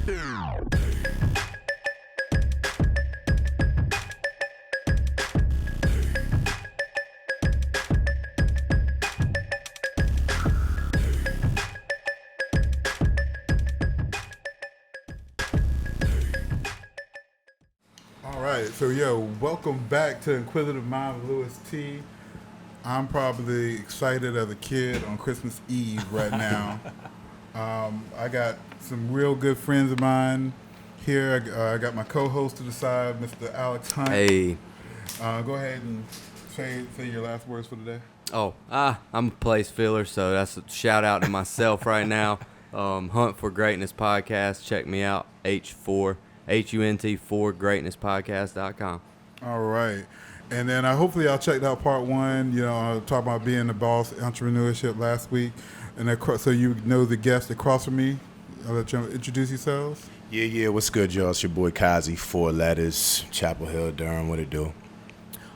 So welcome back to Inquisitive Mind with Louis Tee. I'm probably excited as a kid on Christmas Eve right now. I got some real good friends of mine here. I got my co-host to the side, Mr. Alex Hunt. Hey. Go ahead and say your last words for today. I'm a place filler, so that's a shout out to myself right now. Hunt for Greatness Podcast. Check me out, HUNT4GreatnessPodcast.com. All right. And then hopefully I'll check out part one. I talked about being the boss, entrepreneurship last week. And so you know the guests across from me. I'll let you introduce yourselves. Yeah. What's good, y'all? It's your boy Kaze, 4 letters, Chapel Hill, Durham. What it do?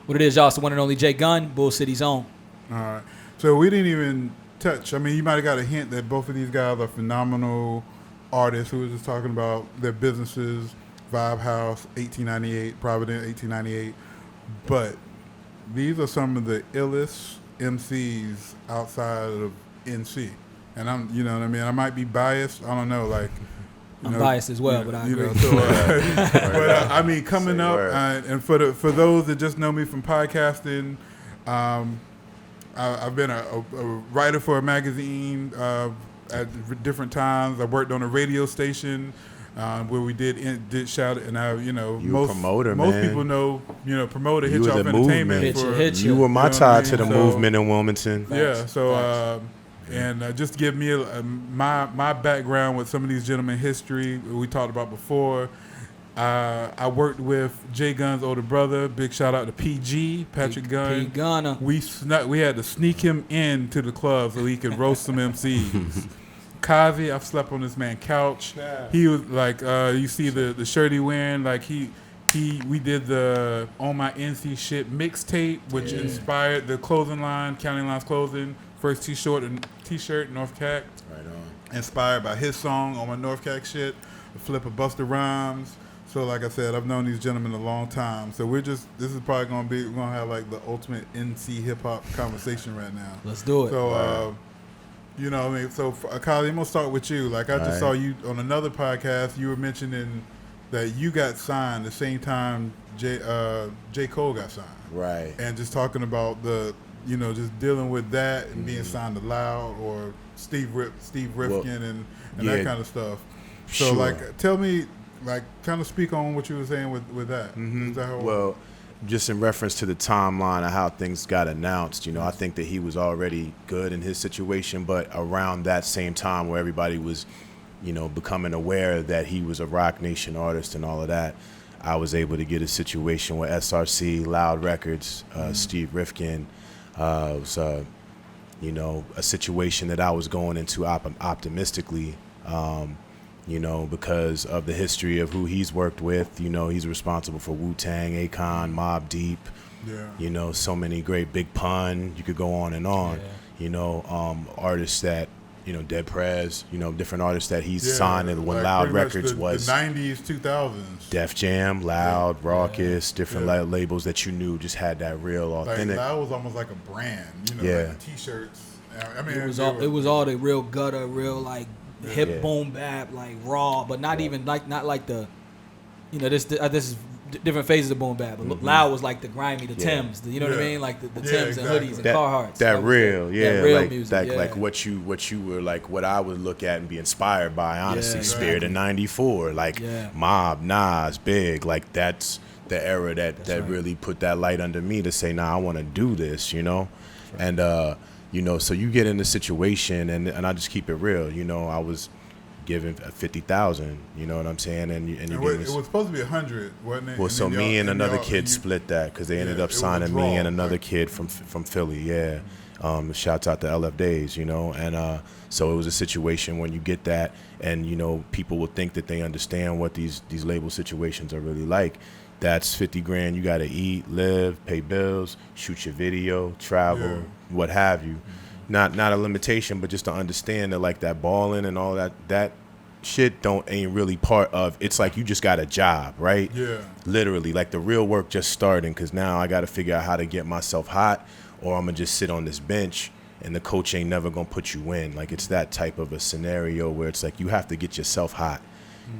What it is, y'all? It's the one and only Gunn, Bull City's own. All right. So we didn't even touch. I mean, you might have got a hint that both of these guys are phenomenal artists who were just talking about their businesses, Vibe House, 1898, Providence, 1898. But these are some of the illest MCs outside of NC. And I'm, you know what I mean? I might be biased. I don't know. I'm biased as well, but I agree. I mean, coming up, and for those that just know me from podcasting, I've been a writer for a magazine at different times. I worked on a radio station where we did shout, and most promoter, most people know, promoter, Hitch Off Entertainment. You were my tie to the movement in Wilmington. Yeah, so and just give me my background with some of these gentlemen history we talked about before. I worked with Jay Gunn's older brother. Big shout out to PG, Patrick Gunn. P. Gunner. We had to sneak him into the club so he could roast some MCs. Kaze, I've slept on this man's couch. Yeah. He was like, you see the shirt he wearing, like we did the On My NC Shit mixtape, which inspired the clothing line, County Lines Clothing, first t-shirt, North Cac. Right on. Inspired by his song, On My North Cac Shit, the flip of Busta Rhymes. So like I said, I've known these gentlemen a long time. So this is probably we're going to have like the ultimate NC hip hop conversation right now. Let's do it. So, so Kaze, I'm going to start with you. Like I just saw you on another podcast, you were mentioning that you got signed the same time J. Cole got signed. Right. And just talking about just dealing with that and being signed to Loud or Steve Rifkin and that kind of stuff. So tell me, kind of speak on what you were saying with that. Mm-hmm. Is that just in reference to the timeline of how things got announced, I think that he was already good in his situation, but around that same time where everybody was, becoming aware that he was a Rock Nation artist and all of that, I was able to get a situation with SRC, Loud Records, Steve Rifkin. It was, a situation that I was going into optimistically, because of the history of who he's worked with. He's responsible for Wu-Tang, Akon, Mobb Deep, so many great, Big Pun, you could go on and on, artists that, Dead Prez, different artists that he's signed and when Loud Records was the 90s, 2000s. Def Jam, Loud, Raucous, different labels that you knew just had that real authentic. Like Loud was almost like a brand, like T-shirts. I mean, it was all the real gutter, real hip boom bap, raw, but not even not like the, this is different phases of boom bap. But Loud was like the grimy, the Timbs, what I mean, like the Timbs and hoodies and Carhartts. That real, real music, like what you were like, what I would look at and be inspired by. Honestly, Spirit in '94, Mob, Nas, Big, that's the era that really put that light under me to say, nah, I want to do this, and so you get in the situation, and I just keep it real. I was given 50,000. You know what I'm saying? And it was supposed to be 100, wasn't it? Well, so me and another kid split that because they ended up signing me and another kid from Philly. Yeah. Shouts out to LF Days, and so it was a situation when you get that, and people will think that they understand what these label situations are really like. That's 50 grand. You got to eat, live, pay bills, shoot your video, travel, what have you. Not a limitation, but just to understand that that balling and all that shit ain't really part of. It's like you just got a job, right? Yeah. Literally, like the real work just starting, because now I got to figure out how to get myself hot, or I'm gonna just sit on this bench and the coach ain't never gonna put you in. Like it's that type of a scenario where it's like you have to get yourself hot.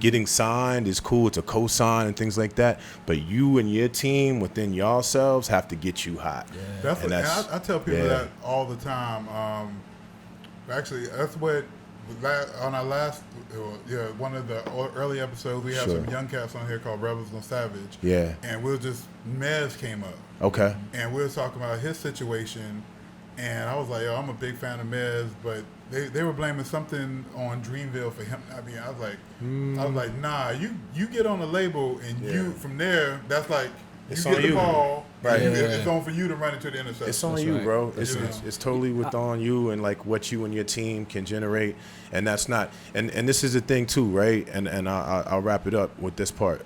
Getting signed is cool, it's a co-sign and things like that, but you and your team within yourselves have to get you hot. Yeah. I tell people that all the time. Actually, that's what on our last, one of the early episodes, we have some young cats on here called Rebels on Savage. Yeah. And Mez came up. Okay. And we were talking about his situation, and I was like, I'm a big fan of Mez, but they were blaming something on Dreamville for him. I mean, I was like, nah, you get on the label, and you from there, that's like, it's you get the you. Ball, right? It's on for you to run into the interception. It's on you, bro. It's totally on you and like what you and your team can generate, and that's not. And this is the thing too, right? And I'll wrap it up with this part.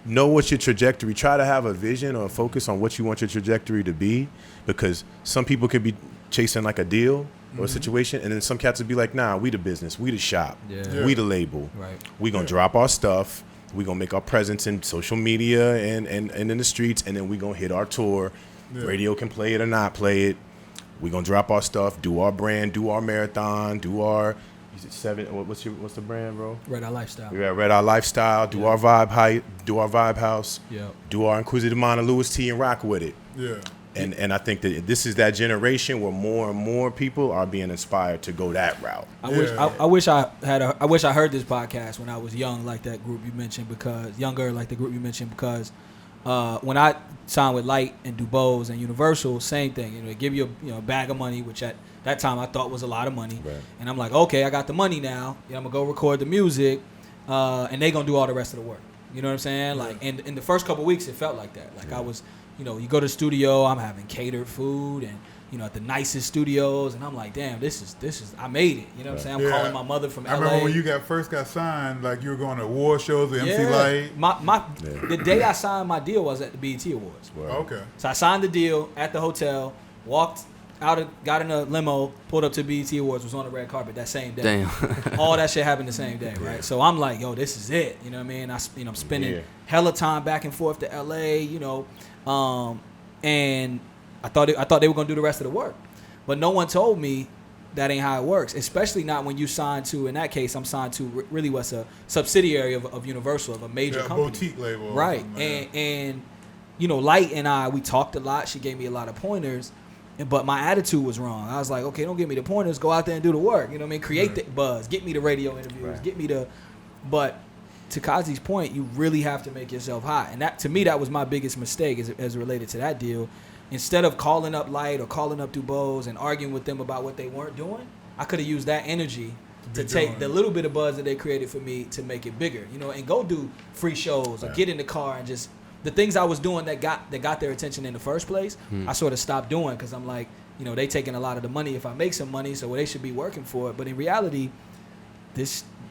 Know what's your trajectory. Try to have a vision or a focus on what you want your trajectory to be, because some people could be chasing like a deal or a situation, and then some cats would be like, nah, we the business, we the shop, we the label, right? We gonna drop our stuff. We gonna make our presence in social media and in the streets, and then we gonna hit our tour. Radio can play it or not play it. We gonna drop our stuff, do our brand, do our marathon, do our what's the brand, bro? Red Eye Lifestyle. Yeah, Red Eye Lifestyle. Do our vibe house. Yeah. Do our Inquisitive Mind of Louis Tee and rock with it. Yeah. And I think that this is that generation where more and more people are being inspired to go that route. I wish I heard this podcast when I was young, like that group you mentioned, because when I signed with Light and Dubose and Universal, same thing. They give you a bag of money, which at that time I thought was a lot of money. Right. And I'm like, okay, I got the money now. I'm gonna go record the music, and they gonna do all the rest of the work. You know what I'm saying? Like, and in the first couple of weeks, it felt like that. Like I was. You go to the studio, I'm having catered food and, at the nicest studios. And I'm like, damn, this is, I made it. You know what I'm saying? I'm calling my mother from LA. I remember when you first got signed, like you were going to award shows with MC Light. The day I signed my deal was at the BET Awards. Wow. Okay. So I signed the deal at the hotel, walked out, got in a limo, pulled up to BET Awards, was on the red carpet that same day. Damn. All that shit happened the same day, right? So I'm like, yo, this is it. You know what I mean? I'm spending hella time back and forth to LA, and I thought they were gonna do the rest of the work, but no one told me that ain't how it works. Especially not when you sign to. In that case, I'm signed to really what's a subsidiary of Universal, of a major company, boutique label, right? And Light and I, we talked a lot. She gave me a lot of pointers, but my attitude was wrong. I was like, okay, don't give me the pointers. Go out there and do the work. You know what I mean? Create the buzz. Get me the radio interviews. Get me the, but. To Kaze's point, you really have to make yourself hot. And that, to me, that was my biggest mistake as related to that deal. Instead of calling up Light or calling up Dubose and arguing with them about what they weren't doing, I could have used that energy to take the little bit of buzz that they created for me to make it bigger, and go do free shows or get in the car and just the things I was doing that got their attention in the first place. I sort of stopped doing because I'm like, they taking a lot of the money if I make some money, so they should be working for it. But in reality,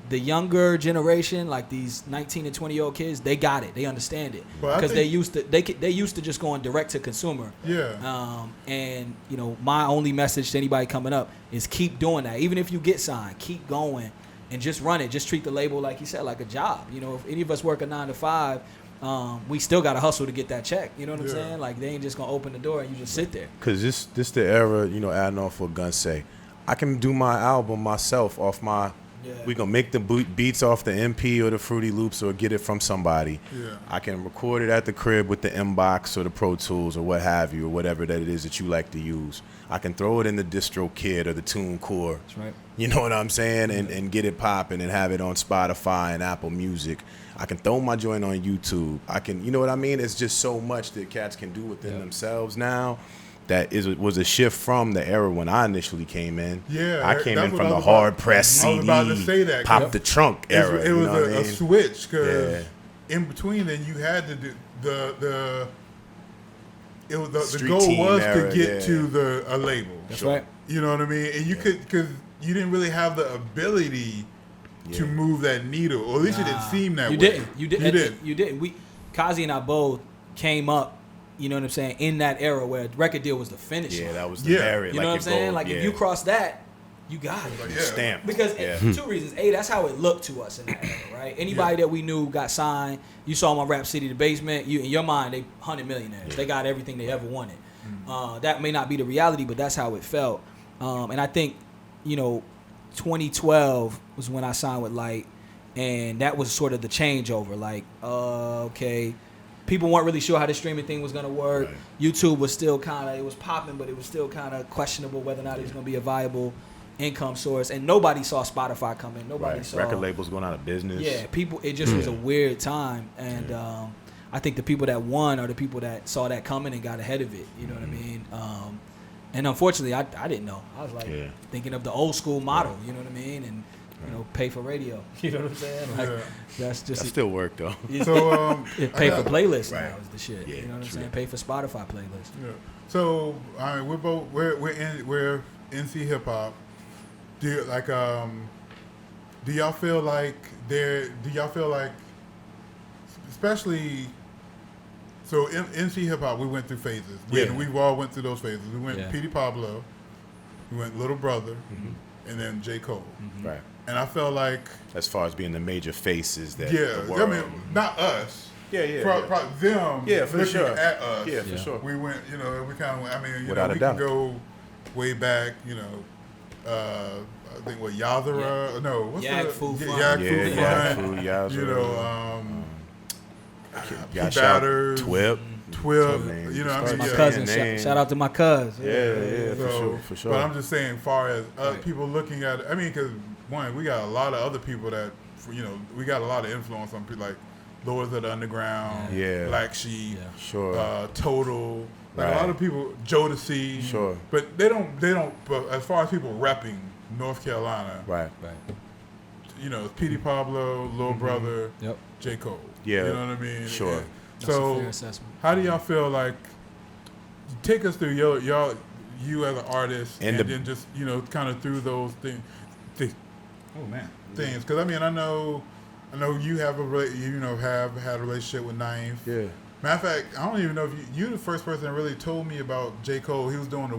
the younger generation, like these 19 and 20-year-old kids, they got it. They understand it because they used to just going direct to consumer. Yeah. And my only message to anybody coming up is keep doing that. Even if you get signed, keep going and just run it. Just treat the label like you said, like a job. If any of us work a 9 to 5, we still got to hustle to get that check. You know what I'm saying? Like they ain't just gonna open the door and you just sit there. Cause this the era. Adding off what Gunn say, I can do my album myself off my. We gonna make the beats off the MP or the Fruity Loops or get it from somebody. Yeah. I can record it at the crib with the Mbox or the Pro Tools or what have you, or whatever that it is that you like to use. I can throw it in the DistroKid or the TuneCore. That's right. You know what I'm saying? And get it popping and have it on Spotify and Apple Music. I can throw my joint on YouTube. I can, you know what I mean? It's just so much that cats can do within themselves now. That was a shift from the era when I initially came in. Yeah, I came in from the hard press CD, I was about to say that, pop the trunk era. It was a switch because in between then you had to do the goal was era, to get to a label. That's right. You know what I mean? And you could, because you didn't really have the ability to move that needle, or at least it didn't seem that way. You didn't. Kaze and I both came up. You know what I'm saying? In that era where the record deal was the finish. Yeah, that was the merit. You know what I'm saying? Like if you cross that, You got it. Like, Stamp. Because two reasons. A, that's how it looked to us in that era, right? Anybody that we knew got signed. You saw them on Rap City, The Basement. You in your mind, they 100 millionaires. They got everything they ever wanted. That may not be the reality, but that's how it felt. And I think, 2012 was when I signed with Light, and that was sort of the changeover. Like, okay, people weren't really sure how the streaming thing was gonna work. Right. YouTube was still it was popping, but it was still kind of questionable whether or not it was gonna be a viable income source, and nobody saw Spotify coming. Nobody saw record labels going out of business. Yeah, people. It just was a weird time, and I think the people that won are the people that saw that coming and got ahead of it. You know what I mean? And unfortunately, I didn't know. I was like thinking of the old school model. You know what I mean? And pay for radio. You know what I'm saying? Like that's just that still work though. So pay for playlists now is the shit. You know what I'm saying? Pay for Spotify playlists. Yeah. So I mean, we're NC hip hop. Do you, like do y'all feel like especially so in NC hip hop we went through phases. We've all went through those phases. We went Petey Pablo, we went Little Brother, and then J. Cole. Right. And I felt like as far as being the major faces that the world, I mean not us. Probably them. Yeah, for sure. At us. Yeah, for sure. We went, we kind of went. I mean, without we a doubt. can go way back. I think what Yazara? Yeah. No, what's Yak the Fu Fun. Yak Fu Fun? Yazara. Batters, Twip. I mean, my cousin. Shout out to my cousin. Yeah, for sure. But I'm just saying, far as people looking at it, I mean, because one, we got a lot of other people that, we got a lot of influence on people like Lords of the Underground, Black Sheep, Total. Like a lot of people, Jodeci, but they don't. But as far as people repping North Carolina, right. It's Petey Pablo, Lil Brother, J. Cole. Yeah, you know what I mean. Sure. That's a fair assessment. How do y'all feel like? Take us through you as an artist, and then just kind of through those things. Things, because I mean I know you have have had a relationship with Ninth. Yeah. Matter of fact, I don't even know if you're the first person that really told me about J. Cole. He was doing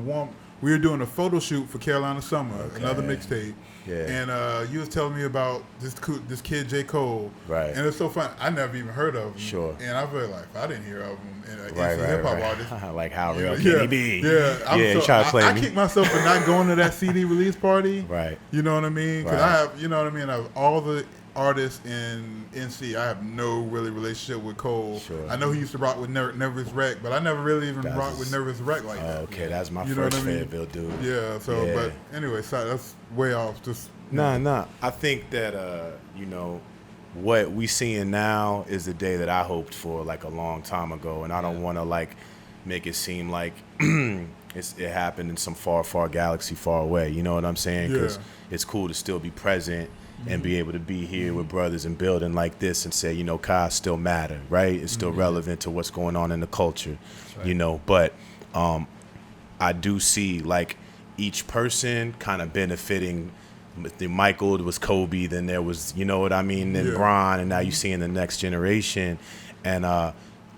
we were doing a photo shoot for Carolina Summer, another mixtape. Yeah. And you was telling me about this kid J. Cole. Right. And it's so fun. I never even heard of him. Sure. And I feel like I didn't hear of him. And hip hop artist. Like how real can he be? Yeah. I kick myself for not going to that CD release party. Right. You know what I mean? Because I have, I have all the artists in NC. I have no really relationship with Cole. Sure. I know he used to rock with Nervous Wreck, but I never really even rocked with Nervous Wreck like that. Okay, that's my first Fayetteville dude. Yeah. So, but anyway, that's way off. Just Nah. I think that what we seeing now is the day that I hoped for like a long time ago, and I don't want to like make it seem like it happened in some far galaxy far away. You know what I'm saying? Because it's cool to still be present and be able to be here with brothers and building like this and say, Kaze still matter, right? It's still relevant to what's going on in the culture, But I do see like each person kind of benefiting. The Michael, there was Kobe, then there was, then Bron, and now you see in the next generation, and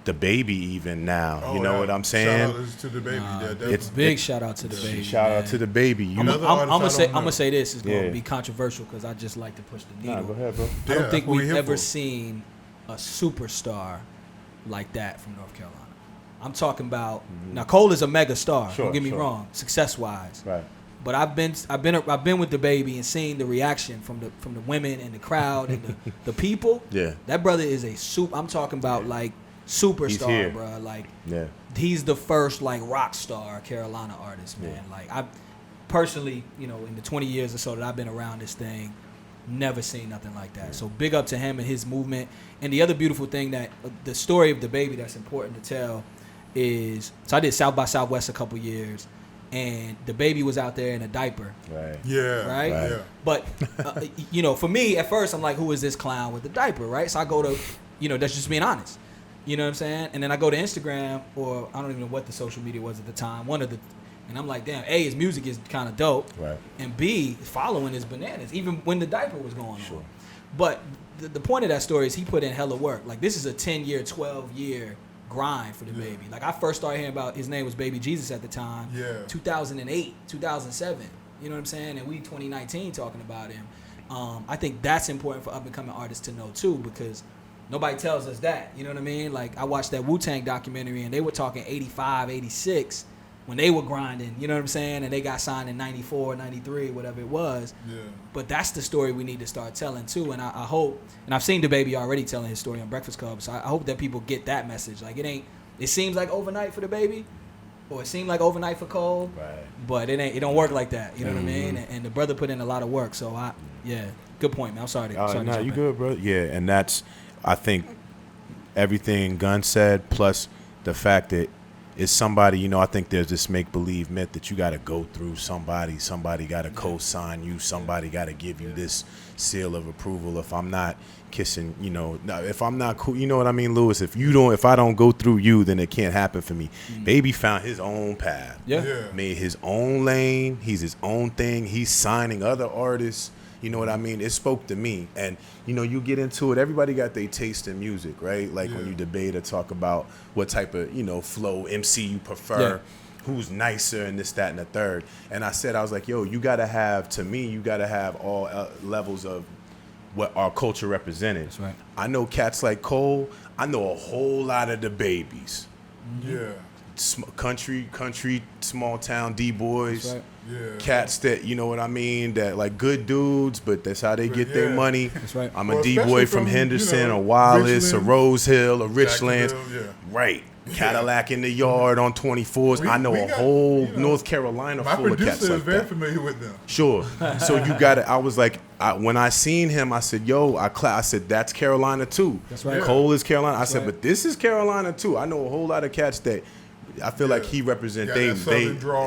the baby even now. What I'm saying? Shout out to the baby. It's big shout out to the baby. Shout out to the baby. I'm gonna say this is gonna be controversial because I just like to push the needle. Nah, go ahead, bro. I don't think we've ever seen a superstar like that from North Carolina. I'm talking about now. Cole is a mega star. Don't get me wrong, success wise. Right. But I've been with the baby and seen the reaction from the women and the crowd and the people. Yeah. That brother is I'm talking about like superstar, bro. Like he's the first like rock star Carolina artist, man. Like I personally, in the 20 years or so that I've been around this thing, never seen nothing like that. So big up to him and his movement. And the other beautiful thing that the story of the baby that's important to tell is, so I did South by Southwest a couple years. And the baby was out there in a diaper. Right. Yeah. Right? Yeah. But, for me, at first, I'm like, who is this clown with the diaper, right? So I go to, that's just being honest. You know what I'm saying? And then I go to Instagram, or I don't even know what the social media was at the time. And I'm like, damn, A, his music is kind of dope. Right. And B, following is bananas, even when the diaper was going on. But the point of that story is he put in hella work. Like, this is a 10-year, 12-year grind for the baby. Like I first started hearing about his name was Baby Jesus at the time. 2008, 2007. You know what I'm saying? And we 2019 talking about him. I think that's important for up and coming artists to know too, because nobody tells us that. You know what I mean? Like I watched that Wu-Tang documentary and they were talking 85, 86 when they were grinding. You know what I'm saying? And they got signed in 94, 93, whatever it was. Yeah. But that's the story we need to start telling too. And I hope, and I've seen DaBaby already telling his story on Breakfast Club. So I hope that people get that message. Like it seems like overnight for DaBaby. Or it seemed like overnight for Cole, right. But it don't work like that. You know what I mean? And the brother put in a lot of work. So good point, man. I'm sorry. No, you good, bro. Yeah, and that's, I think, everything Gunn said, plus the fact that it's somebody. I think there's this make believe myth that you got to go through somebody. Somebody got to co-sign you. Somebody got to give you this seal of approval. If I'm not kissing, if I'm not cool, you know what I mean, Louis? If I don't go through you, then it can't happen for me. Baby found his own path. Made his own lane. He's his own thing. He's signing other artists. You know what I mean? It spoke to me. And, you get into it. Everybody got their taste in music, right? Like when you debate or talk about what type of, flow MC you prefer, who's nicer and this, that, and the third. And I was like, yo, you got to have all levels of what our culture represented. That's right. I know cats like Cole. I know a whole lot of the babies. Yeah. Country, small town D-boys. That's right. Yeah. Cats that, you know what I mean, that like good dudes, but that's how they get their money. That's right. I'm a D-boy from Henderson or Wallace or Rose Hill or Richlands. Right. Cadillac in the yard on 24s. I know a whole North Carolina full of cats like that. My producer is very familiar with them. Sure. So you got it. I was like, when I seen him, I said, yo, I said, that's Carolina too. That's right. Cole is Carolina. I said, but this is Carolina too. I know a whole lot of cats that I feel like he represents they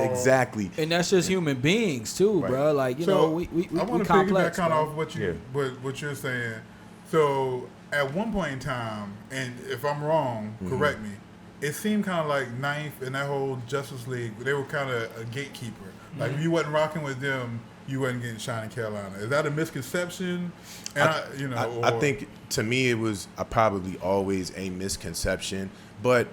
exactly. And that's just human beings too, bro. Like, we I want to piggyback kind of off what you're saying. So at one point in time, and if I'm wrong, correct me, it seemed kind of like Ninth and that whole Justice League, they were kind of a gatekeeper. Like if you wasn't rocking with them, you wasn't getting shine in Carolina. Is that a misconception? And I think to me it was probably always a misconception, but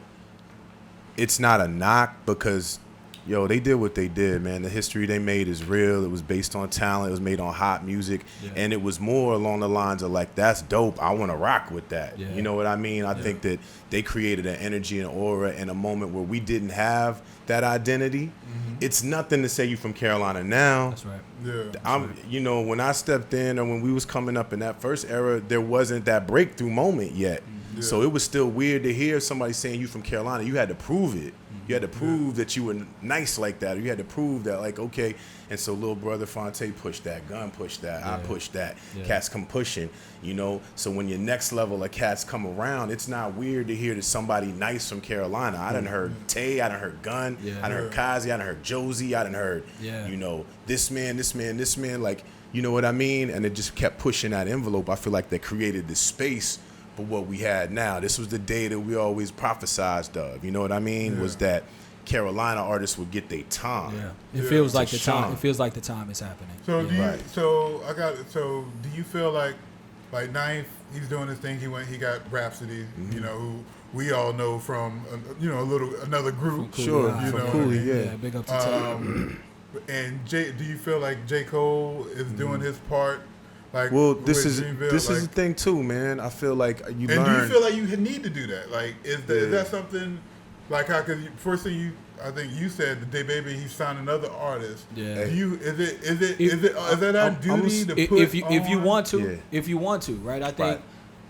it's not a knock because, they did what they did, man. The history they made is real. It was based on talent. It was made on hot music. Yeah. And it was more along the lines of like, that's dope. I want to rock with that. Yeah. You know what I mean? I think that they created an energy and aura in a moment where we didn't have that identity. Mm-hmm. It's nothing to say you from Carolina now. That's right. Yeah. When I stepped in or when we was coming up in that first era, there wasn't that breakthrough moment yet. Yeah. So it was still weird to hear somebody saying you from Carolina. You had to prove it. You had to prove that you were nice like that. Or you had to prove that, like, okay. And so little brother Fonte pushed that. Gunn pushed that. I pushed that. Cats come pushing, So when your next level of cats come around, it's not weird to hear that somebody nice from Carolina. I done heard Tay. I done heard Gunn. I done heard Kaze. I done heard Josie. I done heard, this man. Like, you know what I mean? And it just kept pushing that envelope. I feel like they created this space for what we had now. This was the day that we always prophesized of. You know what I mean? Yeah. Was that Carolina artists would get their time. Yeah. It feels like the time. It feels like the time is happening. So do you feel like Ninth, he's doing his thing. He got Rhapsody, who we all know from another group. Sure. Yeah. Big up to Tay. And do you feel like J. Cole is doing his part? Like, this is the thing too, man. I feel like do you feel like you need to do that? Like, is that something? Like, how? Because first thing I think you said the DaBaby, he signed another artist. Yeah. Is that our duty to put if you want to, right?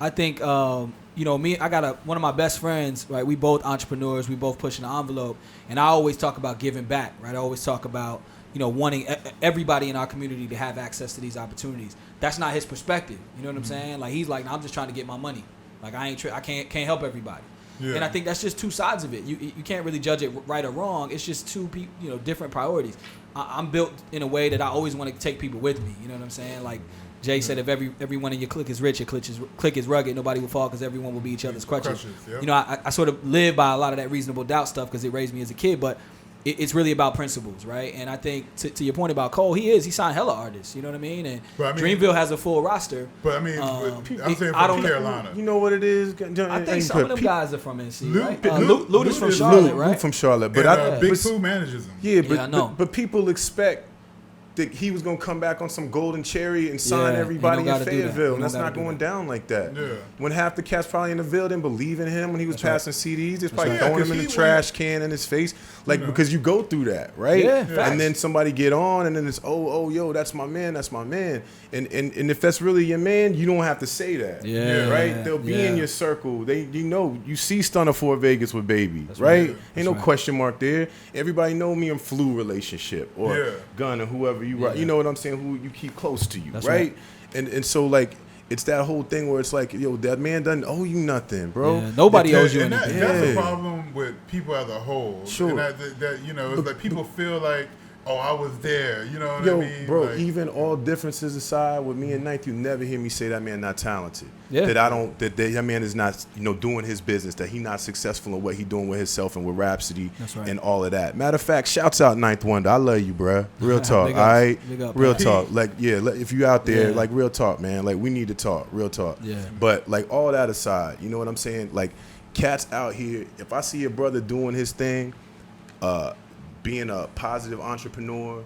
I think me. I got one of my best friends, right? We both entrepreneurs. We both pushing the envelope, and I always talk about giving back, right? I always talk about wanting everybody in our community to have access to these opportunities. That's not his perspective. You know what I'm saying? Like, he's like, I'm just trying to get my money. Like, I can't help everybody. Yeah. And I think that's just two sides of it. You can't really judge it right or wrong. It's just two different priorities. I'm built in a way that I always want to take people with me. You know what I'm saying? Like Jay said, if everyone in your clique is rich, your clique is rugged, nobody will fall because everyone will be each other's crutches. Yep. I sort of live by a lot of that reasonable doubt stuff because it raised me as a kid, but it's really about principles, right? And I think to your point about Cole, he signed hella artists, you know what I mean? And Dreamville has a full roster. But I mean, I'm saying from Carolina. You know what it is? I think some of them guys are from NC, right? Luke is from Charlotte, right? Luke from Charlotte, but Big Pooh manages him. Yeah, but people expect that he was gonna come back on some golden cherry and sign everybody in Fayetteville, and that's not going down like that. Yeah. When half the cats probably in the Ville didn't believe in him when he was passing CDs, it's probably right. throwing Yeah, him in the 'cause he trash can in his face, like because you go through that, right? Yeah, facts. And then somebody get on, and then it's yo, that's my man, and if that's really your man, you don't have to say that, right? They'll be in your circle. You see Stunner for Vegas with Baby, right? Ain't no question mark there. Everybody know me and Flu relationship or Gunn or whoever you you know what I'm saying, who you keep close to you, right? And so like it's that whole thing where it's like, yo, that man doesn't owe you nothing, bro. Yeah, nobody owes you anything. That's the problem with people as a whole. Sure. And that you know, it's like people feel like, oh, I was there. You know what I mean? Bro, like, even all differences aside, with me and Ninth, you never hear me say that man not talented. Yeah. That man is not, doing his business, that he not successful in what he doing with himself and with Rhapsody and all of that. Matter of fact, shouts out Ninth Wonder. I love you, bro. Real talk, all right? Real talk. Like, if you out there, like, real talk, man. Like, we need to talk, real talk. Yeah. But, like, all that aside, you know what I'm saying? Like, cats out here, if I see a brother doing his thing, being a positive entrepreneur,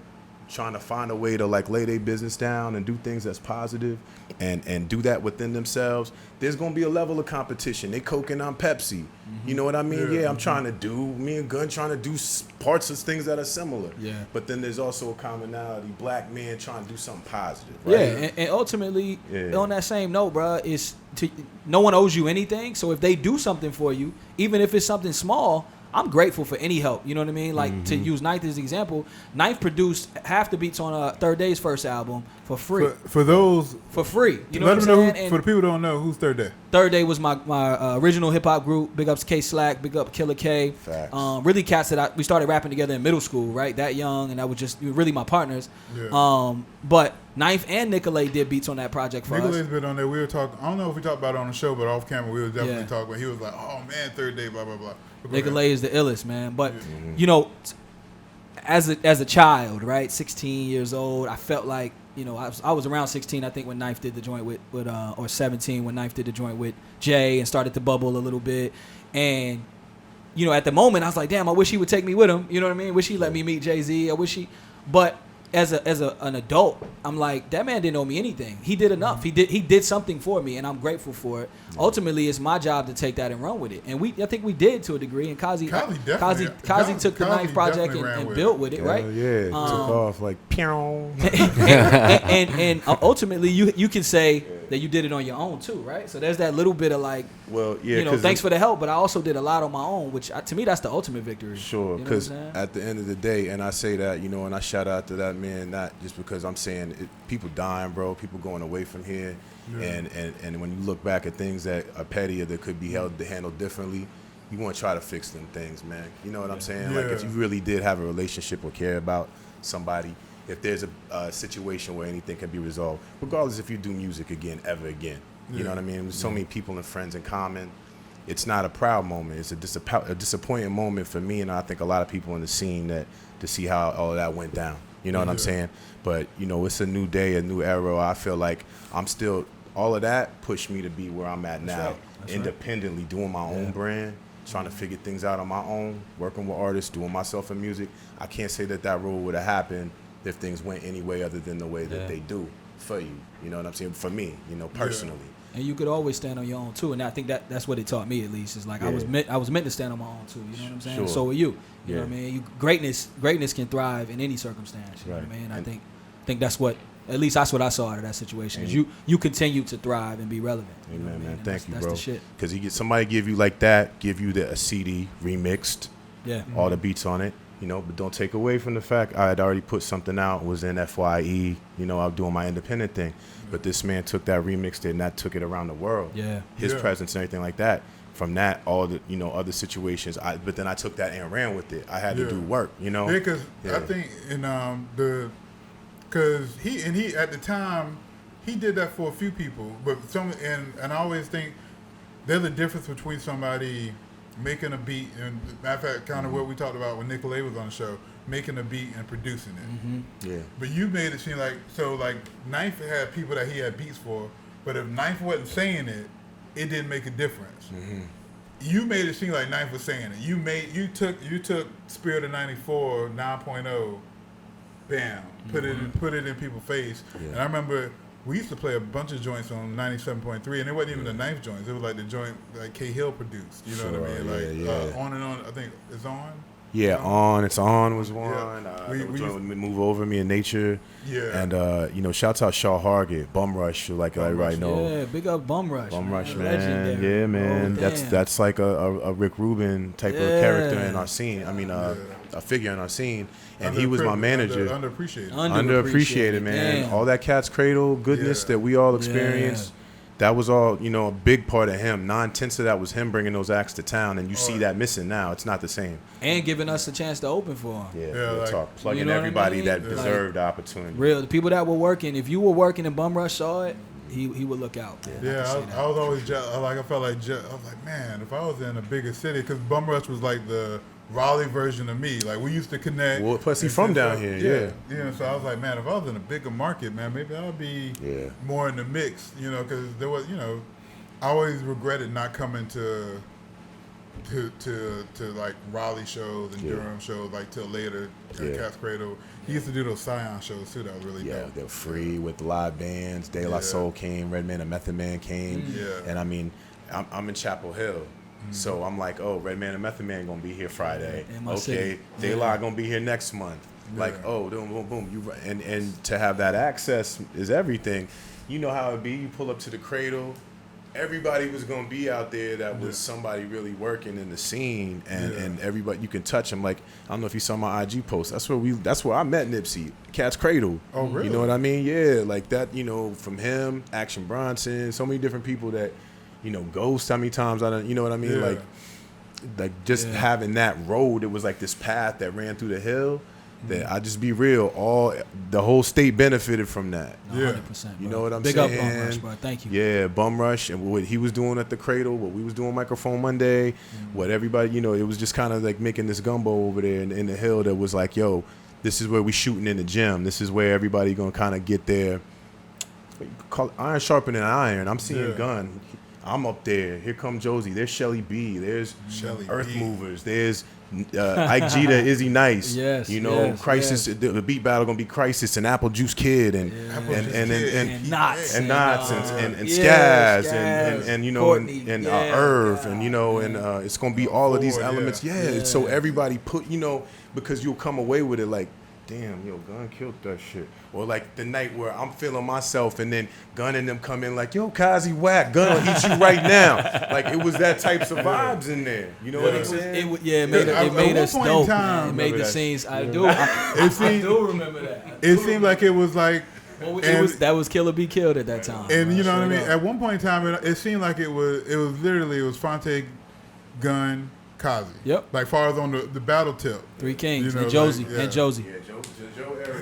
trying to find a way to like lay their business down and do things that's positive and do that within themselves, there's gonna be a level of competition. They coking on Pepsi. Mm-hmm. You know what I mean? Yeah, I'm trying to do, me and Gunn trying to do parts of things that are similar. Yeah. But then there's also a commonality, black men trying to do something positive, right? Yeah, and ultimately, on that same note, bro, no one owes you anything. So if they do something for you, even if it's something small, I'm grateful for any help. You know what I mean? Like, to use Ninth as an example, Ninth produced half the beats on Third Day's first album for free. For those... For free. You know let what them I'm know saying? For the people who don't know, who's Third Day? Third Day was my original hip-hop group. Big ups K Slack, big up Killer K. Facts. Really cats that we started rapping together in middle school, right? That young, and that was just really my partners. Yeah. But Ninth and Nicolay did beats on that project for us. Nicolay's been on there. We were talking... I don't know if we talked about it on the show, but off camera, we were definitely talking about. He was like, oh, man, Third Day, blah, blah, blah. Nicolay is the illest, man. But, you know, as a child, right, 16 years old, I felt like, you know, I was around 16, I think, when Knife did the joint with or 17 when Knife did the joint with Jay and started to bubble a little bit. And, you know, at the moment, I was like, damn, I wish he would take me with him. You know what I mean? Wish he let me meet Jay-Z. I wish he... But... As an adult, I'm like, that man didn't owe me anything. He did enough. He did something for me, and I'm grateful for it. Ultimately, it's my job to take that and run with it. And I think we did to a degree. And Kaze took the Knife project and built with it, right? Yeah, took off like pew. and ultimately, you can say that you did it on your own too, right? So there's that little bit of like, thanks for the help, but I also did a lot on my own, which to me that's the ultimate victory. Sure, because at the end of the day, and I say that, and I shout out to that man, not just because I'm saying it, people dying, bro, people going away from here, and when you look back at things that are petty or that could be handled differently, you want to try to fix them things, man. You know what I'm saying? Yeah. Like if you really did have a relationship or care about somebody, if there's a situation where anything can be resolved, regardless if you do music again, ever again. You know what I mean? There's so many people and friends in common. It's not a proud moment. It's a disappointing moment for me, and I think a lot of people in the scene to see how all of that went down. You know what I'm saying? But, it's a new day, a new era. I feel like I'm still, all of that pushed me to be where I'm at now, independently, doing my own brand, trying to figure things out on my own, working with artists, doing myself in music. I can't say that role would have happened if things went any way other than the way that they do for you. You know what I'm saying? For me, personally. And you could always stand on your own too, and I think that's what it taught me, at least. Is like I was meant to stand on my own too. You know what I'm saying? Sure. So are you. You know what I mean? Greatness can thrive in any circumstance. You know what I mean? I think that's what I saw out of that situation. Is you continue to thrive and be relevant. Amen, man. Thank you, bro. That's the shit. Because somebody give you like that, give you a CD remixed, all the beats on it. But don't take away from the fact I had already put something out, was in FYE, I was doing my independent thing. But this man took that, remixed it, and that took it around the world. Yeah. His presence and everything like that. From that, all the, other situations. But then I took that and ran with it. I had to do work, Yeah, because I think because he at the time, he did that for a few people. But and I always think there's a difference between somebody making a beat, and matter of fact, kind of what we talked about when Nicolay was on the show, making a beat and producing it. Mm-hmm. Yeah. But you made it seem like, Knife had people that he had beats for, but if Knife wasn't saying it, it didn't make a difference. Mm-hmm. You made it seem like Knife was saying it. You took Spirit of 94 9.0 bam, put it in people's face. Yeah. And I remember we used to play a bunch of joints on 97.3, and it wasn't even the ninth joints. It was like the joint like K Hill produced. You know what I mean? Like On and On. I think it's On. Yeah, It's On was one. Yeah. We Move Over Me in Nature. Yeah. And shouts out Shaw Hargett, Bum Rush, like everybody know. Yeah, big up Bum Rush. Bum Rush, man. Legendary. Yeah, man. Oh, that's like a Rick Rubin type of character in our scene. I mean, a figure in our scene. And he was my manager. Underappreciated, man. Damn. All that Cat's Cradle goodness that we all experienced. That was all, a big part of him. 9/10 of that was him bringing those acts to town, and you see that missing now. It's not the same. And giving us a chance to open for him. Yeah, real talk. Plugging everybody that deserved the opportunity. Real, the people that were working. If you were working and Bum Rush saw it, he would look out. I was always I felt like I was like, man, if I was in a bigger city, because Bum Rush was like the Raleigh version of me. Like we used to connect. Well, plus he's from down here. Yeah. So I was like, man, if I was in a bigger market, man, maybe I would be more in the mix. Because there was, I always regretted not coming to like Raleigh shows and Durham shows like till later. Cat's Cradle. He used to do those Scion shows too. That was really dope. They're free with live bands. De La Soul came. Redman and Method Man came. And I mean, I'm in Chapel Hill. So I'm like, oh, Redman and Method Man gonna be here Friday. Okay, De La gonna be here next month. Like, oh, boom, boom, boom. And to have that access is everything. You know how it be. You pull up to the Cradle. Everybody was gonna be out there that was somebody really working in the scene, and everybody you can touch them. Like, I don't know if you saw my IG post. That's where I met Nipsey. Cat's Cradle. Oh, really? You know what I mean? Yeah, like that. From him, Action Bronson, so many different people that. Ghost, how many times I don't, you know what I mean? Yeah. Like just having that road, it was like this path that ran through the hill that I just be real, the whole state benefited from that. 100%. You know what I'm Big saying? Big up Bum Rush, bro. Thank you. Yeah, Bum Rush and what he was doing at the Cradle, what we was doing Microphone Monday, what everybody, it was just kind of like making this gumbo over there in the hill that was like, yo, this is where we shooting in the gym. This is where everybody gonna kind of get their call it iron sharpening iron. I'm seeing Gunn. I'm up there. Here come Josie. There's Shelly B. There's Earth Movers. There's Ike Jeter, Izzy Nice. Crisis. The beat battle gonna be Crisis and Apple Juice Kid and Knots and Skaz and Irv and it's gonna be all of these elements. So everybody put because you'll come away with it like. Damn, Gunn killed that shit. Or like the night where I'm feeling myself and then Gunn and them come in like, yo, Kaze whack, Gunn will eat you right now. Like it was that types of vibes in there. You know what I'm saying? It made us dope. It made the scenes. I do remember that. It seemed like it was like. That was Killer Be Killed at that time. And you know what I mean? At one point in time, it seemed like it was Fonte, Gunn, Kaze. Yep. Like far as on the battle tip. Three Kings and Josie. Yeah, Joe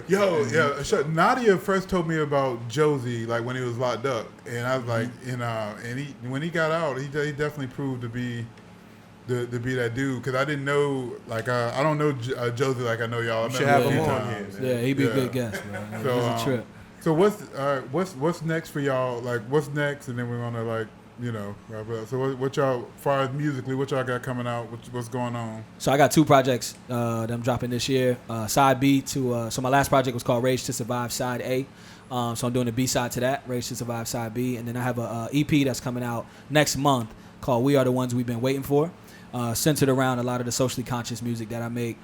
Eric. Nadia first told me about Josie like when he was locked up, and I was like, when he got out, he definitely proved to be that dude because I didn't know I don't know Josie like I know y'all. You should have him on here. Yeah, he'd be a good guest, man. So, it was a trip. So what's next for y'all? Like what's next, and then we're gonna like. Wrap it up. So what y'all, as far as musically, what y'all got coming out? What's going on? So I got 2 projects that I'm dropping this year. Side B to, so my last project was called Rage to Survive Side A. So I'm doing the B side to that, Rage to Survive Side B. And then I have a EP that's coming out next month called We Are the Ones We've Been Waiting For. Centered around a lot of the socially conscious music that I make.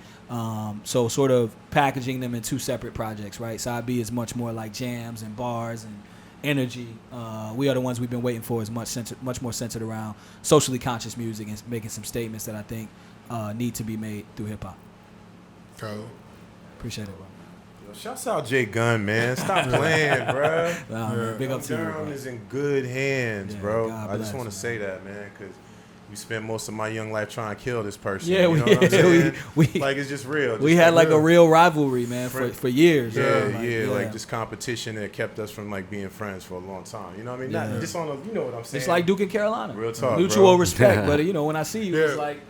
So sort of packaging them in 2 separate projects, right? Side B is much more like jams and bars and energy. We Are the Ones We've Been Waiting For is much more centered around socially conscious music and making some statements that I think need to be made through hip hop. Cool. Appreciate it, bro. Shouts out Jay Gunn, man. Stop playing, bro. Man, big up to you, bro. Durham is in good hands, bro. God I just bless, want to say that, man, because we spent most of my young life trying to kill this person. Yeah, you know what I'm saying? we like it's just real. We had like a real rivalry, man, for years. Like just competition that kept us from like being friends for a long time. You know what I mean? Not just on you know what I'm saying? It's like Duke and Carolina. Real talk, mutual respect, but when I see you, it's like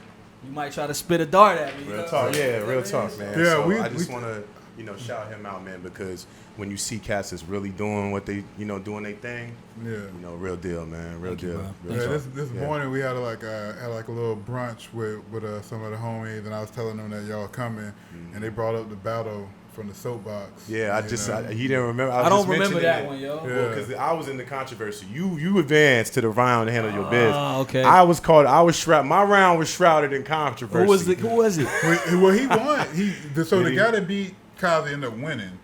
you might try to spit a dart at me. Real talk, real talk, man. Yeah, so I just want to shout him out, man, because when you see cats that's really doing what they, doing their thing, real deal, man, real deal. This morning we had like a little brunch with some of the homies, and I was telling them that y'all coming, and they brought up the battle from the soapbox. Yeah, he didn't remember. I don't remember that one, yo. Yeah. Because I was in the controversy. You advanced to the round to handle your biz. Okay. I was shrouded. My round was shrouded in controversy. Who was it? Well, he won. The guy that beat Kaze ended up winning.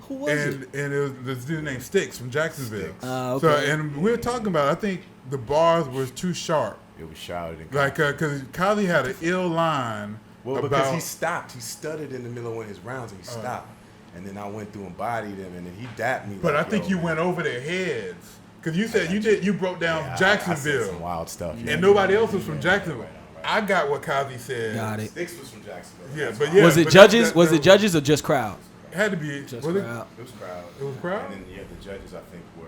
Who was it? And it was this dude named Sticks from Jacksonville. Okay. So, and we were talking about, I think the bars was too sharp. It was shrouded in Because Kaze had an ill line. Well, because he stopped. He stuttered in the middle of one of his rounds and he stopped. And then I went through and bodied him and then he dapped me. But like, I think you went over their heads. Because you said you broke down Jacksonville. I said some wild stuff. And nobody else was from Jacksonville. Right. I got what Kaze said. Got it. Sticks was from Jacksonville. Yeah, but yeah. Was it judges? Was it judges or just crowd? It had to be. Just was crowd. It was crowd. It was crowd? And then, the judges, I think, were...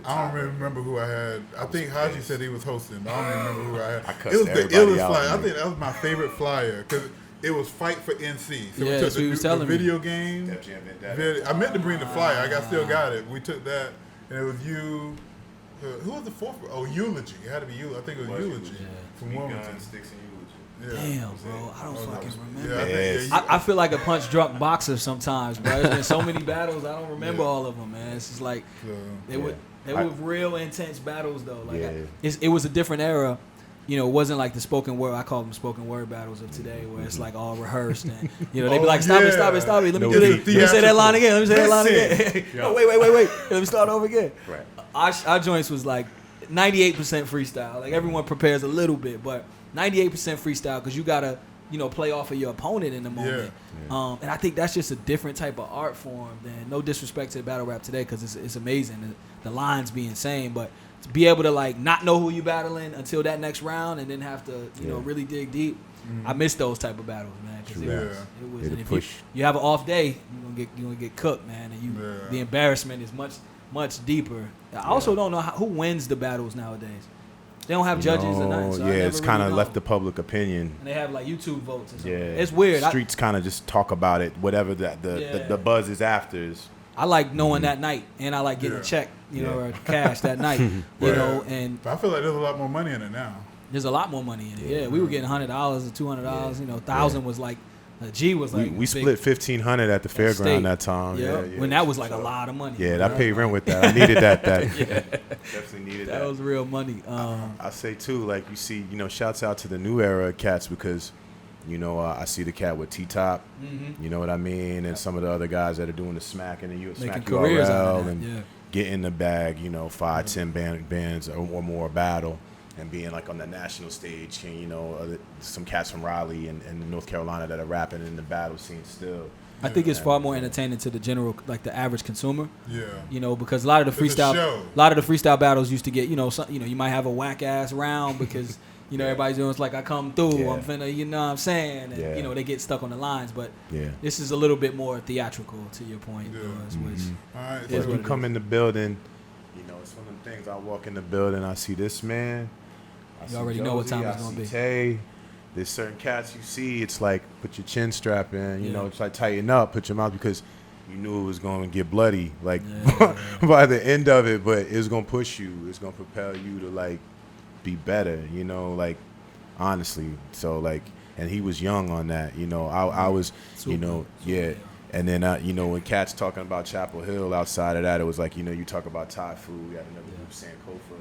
I don't remember who I had. I think Haji said he was hosting. I don't remember who I had. I cussed It was the everybody illest out, flyer. I man. think that was my favorite flyer because it was Fight for NC. So Yeah, we took that's what he was telling me. video game. Def Jam Vendetta. I meant to bring the flyer. Still got it. We took that, and it was you. Who was the fourth? Oh, Eulogy. It had to be Eulogy. I think it was Eulogy from Wilmington. Gunn, Sticks, and Eulogy. Yeah. Damn, bro. I don't fucking remember. Yeah, Yes. I feel like a punch drunk boxer sometimes, bro. There's been so many battles, I don't remember all of them, man. It's just like they were real intense battles though. Like it was a different era. You know, it wasn't like the spoken word. I call them spoken word battles of today, where it's like all rehearced and they be like, stop it. Let me do this. Let me say that line again. No, wait. Let me start over again. Right. Our joints was like 98% freestyle. Like everyone prepares a little bit, but 98% freestyle because you gotta, play off of your opponent in the moment. Yeah. And I think that's just a different type of art form than, no disrespect to the battle rap today because it's amazing. The lines be insane, but to be able to like not know who you battling until that next round and then have to, really dig deep. Mm-hmm. I miss those type of battles, man. Cause it was and if you have an off day, you're gonna get cooked, man, and the embarrassment is much deeper. I also don't know who wins the battles nowadays. They don't have judges or nothing. So it's kind of left to public opinion. And they have like YouTube votes or something. Yeah, it's weird. Streets kind of just talk about it. Whatever the buzz is after is. I like knowing that night, and I like getting a check, or cash that night, And but I feel like there's a lot more money in it now. There's a lot more money in it. Yeah, we were getting $100 or $200. $1,000 was like. G was like we split $1,500 at the fairground that time. Yeah, when that was like a lot of money. Yeah, I paid rent with that. I needed that. Definitely needed that. That was real money. I say too, like you see, shouts out to the new era cats because, I see the cat with T-Top. Mm-hmm. You know what I mean, and some of the other guys that are doing the smack and the smack URL and getting the bag. 5-10 bands or more battle. And being like on the national stage, and some cats from Raleigh and North Carolina that are rapping in the battle scene still. I think it's far more entertaining to the general, like the average consumer. Yeah. Because a lot of the freestyle battles used to get, you might have a whack ass round because everybody's doing it's like I come through, I'm finna, what I'm saying, and they get stuck on the lines. But this is a little bit more theatrical, to your point. All right, so you come in the building, it's one of the things. I walk in the building, I see this man. You already know what time it's going to be. Tay. There's certain cats you see, it's like put your chin strap in, it's like tighten up, put your mouth because you knew it was going to get bloody like by the end of it, but it's going to push you. It's going to propel you to like be better, like honestly. So like, and he was young on that, I was, And then, when cats talking about Chapel Hill, outside of that, it was like, you talk about Thai food, we had another group, Sankofa.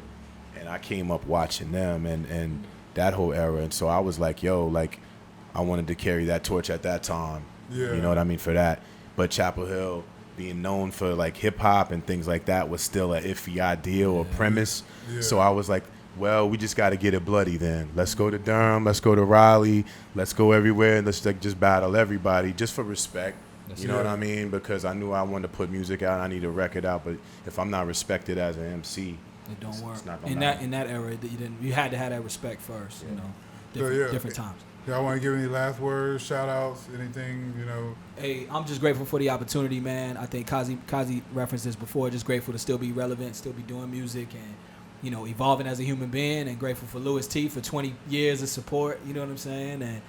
And I came up watching them and that whole era. And so I was like, I wanted to carry that torch at that time. Yeah. You know what I mean, for that. But Chapel Hill being known for like hip hop and things like that was still an iffy idea or premise. Yeah. So I was like, well, we just got to get it bloody then. Let's go to Durham. Let's go to Raleigh. Let's go everywhere. And let's just battle everybody just for respect. You know what I mean? Because I knew I wanted to put music out. I need a record out. But if I'm not respected as an MC, it don't work. In that era, you had to have that respect first. Different times. Y'all want to give any last words, shout outs, anything, Hey, I'm just grateful for the opportunity, man. I think Kaze referenced this before. Just grateful to still be relevant, still be doing music, and evolving as a human being. And grateful for Louis Tee for 20 years of support. You know what I'm saying? And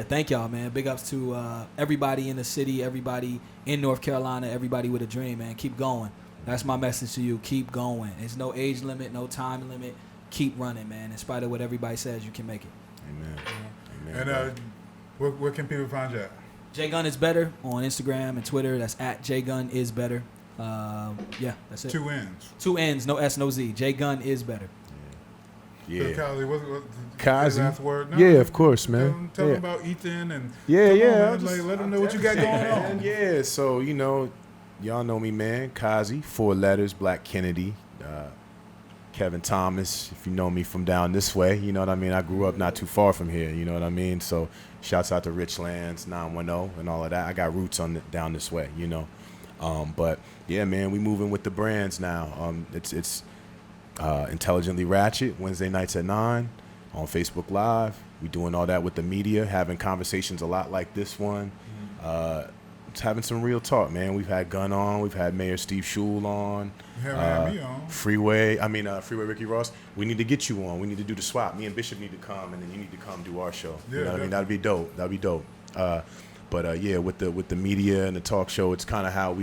thank y'all, man. Big ups to everybody in the city, everybody in North Carolina, everybody with a dream, man. Keep going. That's my message to you. Keep going. There's no age limit, no time limit. Keep running, man. In spite of what everybody says, you can make it. Amen. And where can people find you at? J Gunn is better on Instagram and Twitter. That's at J Gunn is better. Yeah, that's it. 2 N's. 2 N's, no S, no Z. J Gunn is better. Yeah. So, Kaze, what Kaze. last word? No, Yeah, of course, man. Tell them about Ethan and man, let them know what you got going on. Yeah, so y'all know me, man. Kaze, 4 letters, Black Kennedy, Kevin Thomas. If you know me from down this way, you know what I mean. I grew up not too far from here, you know what I mean. So shouts out to Richlands 910 and all of that. I got roots down this way, you know. But yeah, man, we moving with the brands now. It's Intelligently Ratchet, Wednesday nights at 9 on Facebook Live. We doing all that with the media, having conversations a lot like this one. It's having some real talk, man. We've had Gunn on. We've had Mayor Steve Schul on. Had me on. Freeway Ricky Ross. We need to get you on. We need to do the swap. Me and Bishop need to come, and then you need to come do our show. Yeah, you know what I mean? That'd be dope. But yeah, with the media and the talk show, it's kind of how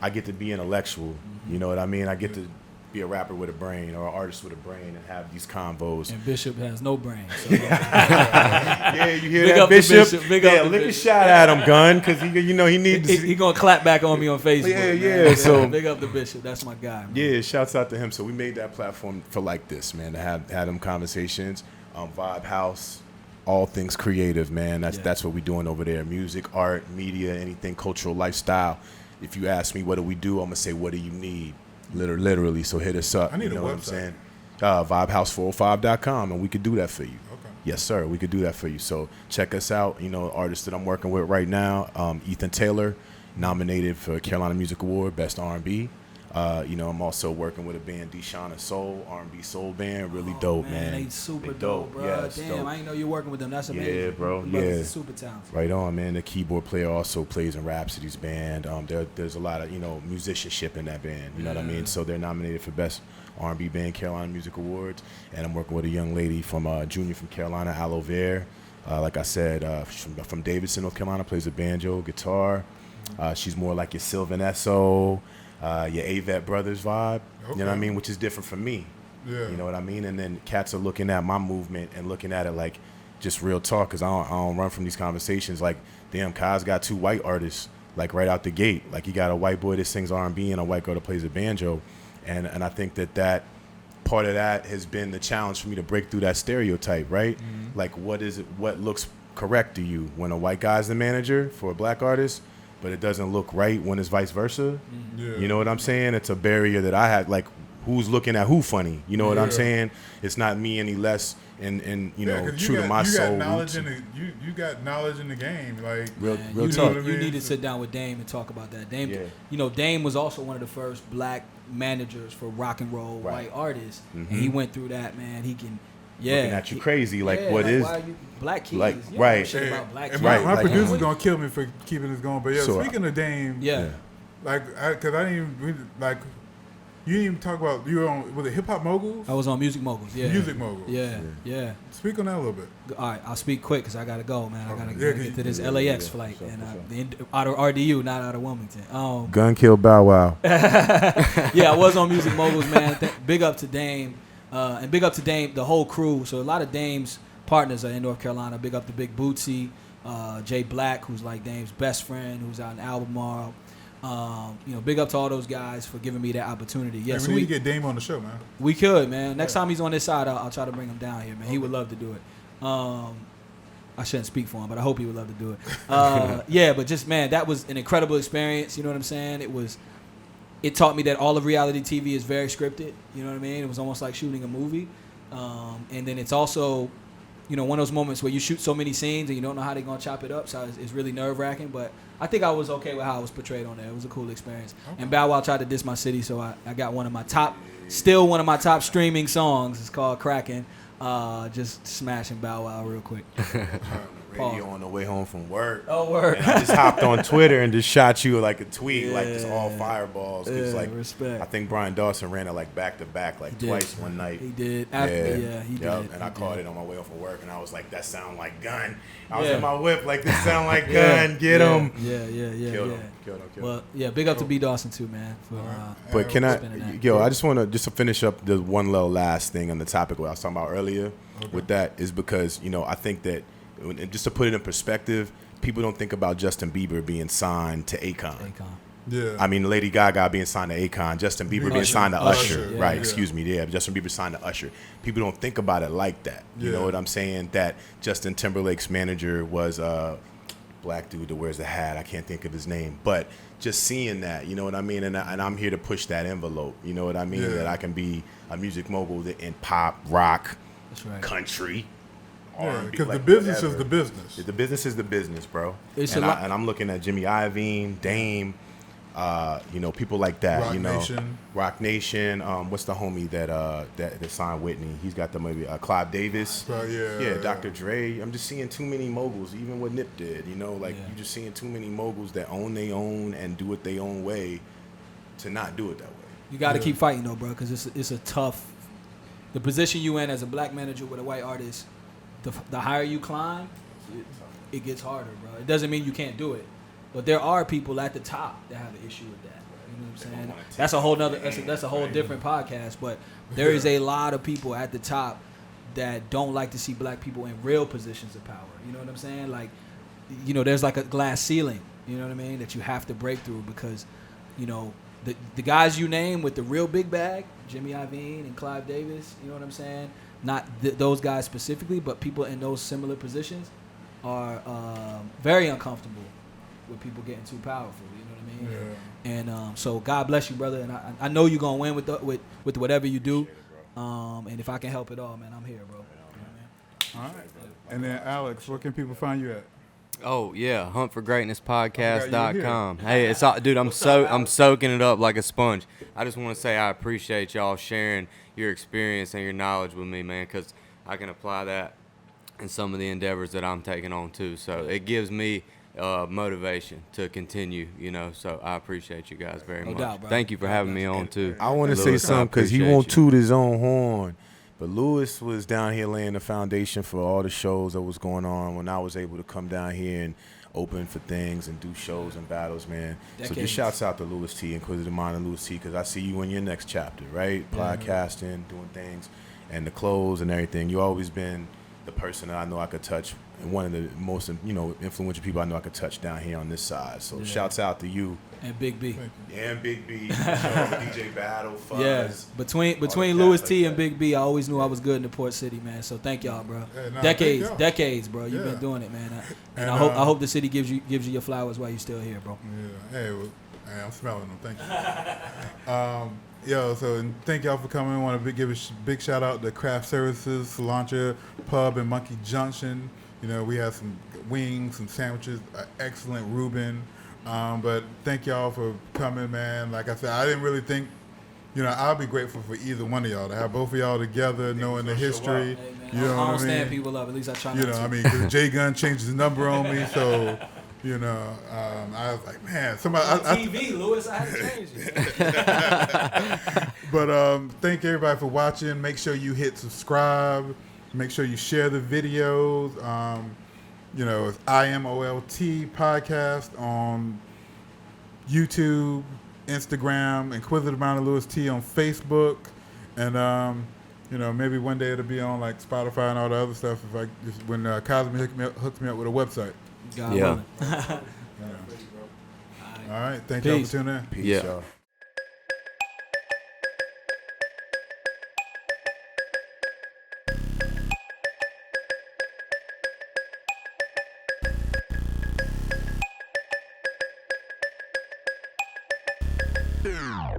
I get to be intellectual. You know what I mean? I get to be a rapper with a brain or an artist with a brain and have these convos. And Bishop has no brain. So. Yeah, you hear Big that, up Bishop? Big up Lick a shot at him, Gunn, because he needs to. He gonna clap back on me on Facebook. Yeah. Man. So big up the Bishop. That's my guy. Man. Yeah, shouts out to him. So we made that platform for like this, man, to have them conversations. Vibe House, all things creative, man. That's what we're doing over there. Music, art, media, anything cultural, lifestyle. If you ask me what do we do, I'm gonna say what do you need? Literally. So hit us up. I need you know a what I'm website. saying? Vibehouse405.com, and we could do that for you. Okay. Yes, sir. We could do that for you. So check us out. Artists that I'm working with right now. Ethan Taylor, nominated for Carolina Music Award, Best R&B. I'm also working with a band, Deshauna Soul, R&B soul band. Really dope, man. They super dope, bro. Yeah, Damn, dope. I didn't know you're working with them. That's amazing. Yeah, bro. The brothers Yeah. are super talented. Right on, man. The keyboard player also plays in Rhapsody's band. There's a lot of, musicianship in that band. You know what I mean? So they're nominated for Best R&B Band, Carolina Music Awards. And I'm working with a young lady from junior from Carolina, Aloe Vera. Like I said, from Davidson, North Carolina, plays a banjo, guitar. She's more like your Sylvan Esso, your Avett Brothers vibe. Okay. You know what I mean? Which is different from me. Yeah. You know what I mean? And then cats are looking at my movement and looking at it like just real talk, because I don't run from these conversations. Like, damn, Kaze got 2 white artists, like, right out the gate. Like, you got a white boy that sings R&B and a white girl that plays a banjo. And I think that part of that has been the challenge for me to break through that stereotype, right? Mm-hmm. Like, what looks correct to you when a white guy's the manager for a black artist, but it doesn't look right when it's vice versa? Mm-hmm. Yeah. You know what I'm saying? It's a barrier that I had, like, who's looking at who funny? You know what I'm saying? It's not me any less and true to my soul. You got knowledge in the game, like real talk. You need to sit down with Dame and talk about that. Dame was also one of the first black managers for rock and roll white artists, and he went through that, man. He can. Yeah, looking at you crazy, like what like, is why are you black kids? like You right? Know shit about black kids. My producer's gonna kill me for keeping this going, but speaking of Dame, because I didn't even you didn't even talk about you were on was it Hip Hop Moguls? I was on Music Moguls. Yeah, Music Moguls. Yeah. Speak on that a little bit. All right, I'll speak quick because I gotta go, man. I gotta Yeah, get to this LAX flight and out of RDU, not out of Wilmington. Gun kill Bow Wow. Yeah, I was on Music Moguls, man. Big up to Dame, and big up to Dame, the whole crew. So a lot of Dame's partners are in North Carolina. Big up to Big Bootsy, Jay Black, who's like Dame's best friend, who's out in Albemarle. Big up to all those guys for giving me that opportunity. Yeah, we need to get Dame on the show, man. We could, man. Next time he's on this side, I'll try to bring him down here, man. He would love to do it. I shouldn't speak for him, but I hope he would love to do it. But just, man, that was an incredible experience. You know what I'm saying? It taught me that all of reality TV is very scripted. You know what I mean? It was almost like shooting a movie. And then it's also, one of those moments where you shoot so many scenes and you don't know how they're going to chop it up. So it's really nerve-wracking. But I think I was okay with how I was portrayed on there. It was a cool experience. Okay. And Bow Wow tried to diss my city, so I got one of my top streaming songs. It's called Crackin'. Just smashing Bow Wow real quick. Radio on the way home from work. Oh, word. And I just hopped on Twitter and just shot you like a tweet, like just all fireballs. Respect. I think Brian Dawson ran it like back to back, like twice one night. He did. He did. And I caught it on my way home from work, and I was like, that sound like Gunn. I was in my whip like, this sound like Gunn. Get him. Yeah. Killed him. Well, big up to B. Dawson too, man. But can I just want to finish up the one little last thing on the topic what I was talking about earlier with that is because, I think that, and just to put it in perspective, people don't think about Justin Bieber being signed to Akon. Yeah. I mean, Lady Gaga being signed to Akon, Justin Bieber being signed to Usher, yeah, right? yeah. Excuse me, yeah. Justin Bieber signed to Usher. People don't think about it like that. You know what I'm saying? That Justin Timberlake's manager was a black dude that wears a hat. I can't think of his name, but just seeing that, you know what I mean? And I'm here to push that envelope. You know what I mean? Yeah. That I can be a music mogul in pop, rock, That's right. country. Yeah, because like the business whatever. is the business. The business is the business, bro. It's and, a lot- and I'm looking at Jimmy Iovine, Dame, you know, people like that. Rock you know, Nation. Rock Nation. What's the homie that signed Whitney? He's got the movie Clive Davis. Yeah, Dr. Dre. I'm just seeing too many moguls, even what Nip did. You know, like Yeah. you're just seeing too many moguls that own their own and do it their own way, to not do it that way. You got to keep fighting though, bro, because it's a tough. The position you in as a black manager with a white artist, the higher you climb, it gets harder, bro. It doesn't mean you can't do it, but there are people at the top that have an issue with that. You know what I'm saying? That's a whole nother. That's a whole different podcast. But there is a lot of people at the top that don't like to see black people in real positions of power. You know what I'm saying? Like, you know, there's like a glass ceiling. You know what I mean? That you have to break through because, you know, the guys you name with the real big bag, Jimmy Iovine and Clive Davis. You know what I'm saying? Not those guys specifically, but people in those similar positions are very uncomfortable with people getting too powerful. You know what I mean? Yeah. And so God bless you, brother. And I know you're gonna win with whatever you do. And if I can help at all, man, I'm here, bro. You know what I mean? All right. And then Alex, where can people find you at? Oh yeah, huntforgreatnesspodcast.com. Hey, it's all, dude. I'm soaking it up like a sponge. I just want to say I appreciate y'all sharing your experience and your knowledge with me, man, because I can apply that in some of the endeavors that I'm taking on too. So it gives me motivation to continue, you know. So I appreciate you guys very much. doubt, bro. Thank you for having me on too. I want to say Louis, I something because he appreciate won't you. toot his own horn. But Louis was down here laying the foundation for all the shows that was going on when I was able to come down here and open for things and do shows and battles, man. So Decades. just shouts out to Louis Tee, Inquisitive Mind and Louis Tee, because I see you in your next chapter, right? Podcasting, doing things, and the clothes and everything. You always been the person that I know I could touch, and one of the most, you know, influential people I know I could touch down here on this side. So shouts out to you. And Big B. And Big B, DJ Battle, Fuzz. Yeah, between Louis T and Big B, I always knew I was good in the Port City, man. So thank y'all, bro. Hey, nah, decades, thank y'all. decades, bro. You've Yeah. been doing it, man. And And, I hope the city gives you your flowers while you're still here, bro. Yeah. Hey, I'm smelling them. Thank you. And thank y'all for coming. I want to give a big shout out to Craft Services, Cilantro Pub in Monkey Junction. You know, we had some wings, some sandwiches, excellent Reuben. But thank y'all for coming, man. Like I said, I didn't really think, you know, I'll be grateful for either one of y'all to have both of y'all together, knowing the history. Hey, man, You know I what don't I stand mean? people up. At least I try You not know, to. I mean, because Jay Gunn changed his number on me, so you know, I was like, man, somebody. On TV, Louis, I had to change it. But thank everybody for watching. Make sure you hit subscribe. Make sure you share the videos. You know, it's IMoLT Podcast on YouTube, Instagram, Inquisitive Mind of Louis T on Facebook, and you know, maybe one day it'll be on like Spotify and all the other stuff. If when Kaze hooks me up with a website. God Yeah. willing. All right, thank y'all Peace. for tuning in. Peace, Yeah. y'all. Yeah.